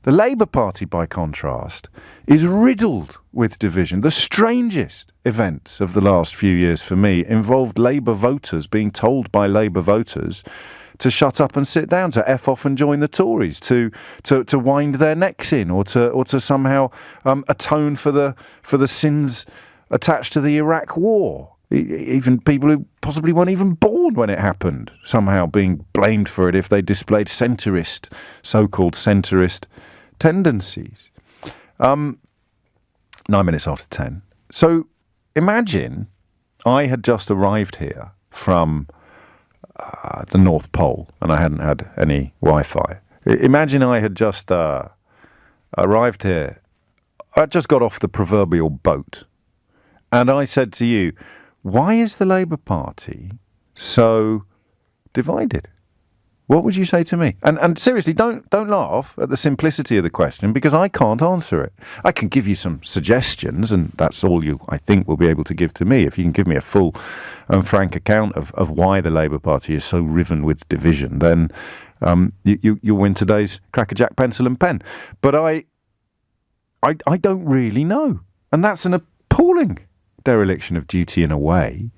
The Labour Party, by contrast, is riddled with division. The strangest events of the last few years for me involved Labour voters being told by Labour voters to shut up and sit down, to F off and join the Tories, to wind their necks in, or to somehow atone for the sins attached to the Iraq War. Even people who possibly weren't even born when it happened, somehow being blamed for it if they displayed centrist, so-called centrist tendencies. 9 minutes after 10. So imagine I had just arrived here from the North Pole and I hadn't had any Wi-Fi. Imagine I had just arrived here. I just got off the proverbial boat and I said to you, why is the Labour Party so divided? What would you say to me? And seriously, don't laugh at the simplicity of the question, because I can't answer it. I can give you some suggestions, and that's all you, I think, will be able to give to me. If you can give me a full and frank account of why the Labour Party is so riven with division, then you'll win today's Crackerjack pencil and pen. But I don't really know. And that's an appalling dereliction of duty in a way.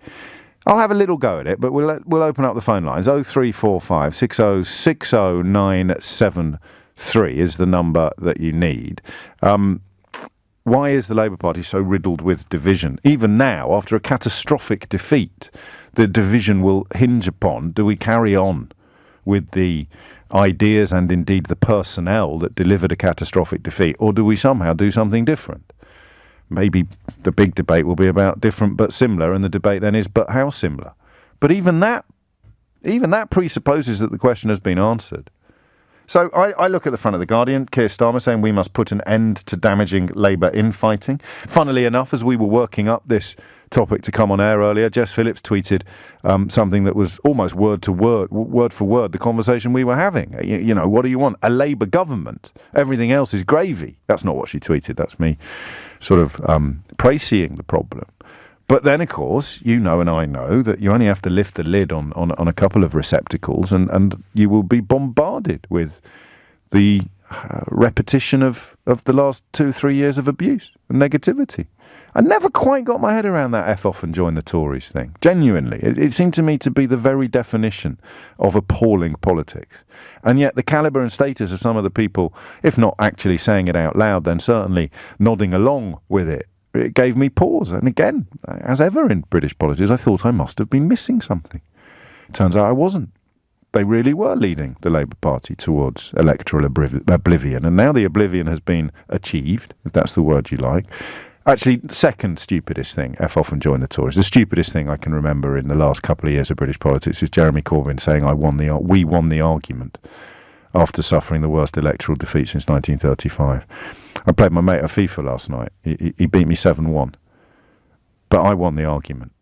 I'll have a little go at it, but we'll open up the phone lines. 0345 6060973 is the number that you need. Why is the Labour Party so riddled with division? Even now, after a catastrophic defeat, the division will hinge upon, do we carry on with the ideas and indeed the personnel that delivered a catastrophic defeat, or do we somehow do something different? Maybe the big debate will be about different but similar, and the debate then is, but how similar? But even that presupposes that the question has been answered. So I look at the front of The Guardian, Keir Starmer saying we must put an end to damaging Labour infighting. Funnily enough, as we were working up this topic to come on air earlier, Jess Phillips tweeted something that was almost word for word, the conversation we were having. You know, what do you want? A Labour government. Everything else is gravy. That's not what she tweeted. That's me sort of praising the problem. But then, of course, you know and I know that you only have to lift the lid on a couple of receptacles and you will be bombarded with the repetition of the last 2-3 years of abuse and negativity. I never quite got my head around that F off and join the Tories thing. Genuinely. It seemed to me to be the very definition of appalling politics. And yet the calibre and status of some of the people, if not actually saying it out loud, then certainly nodding along with it, it gave me pause. And again, as ever in British politics, I thought I must have been missing something. Turns out I wasn't. They really were leading the Labour Party towards electoral oblivion. And now the oblivion has been achieved, if that's the word you like. Actually, second stupidest thing, F off and join the Tories. The stupidest thing I can remember in the last couple of years of British politics is Jeremy Corbyn saying we won the argument after suffering the worst electoral defeat since 1935. I played my mate at FIFA last night. He beat me 7-1. But I won the argument.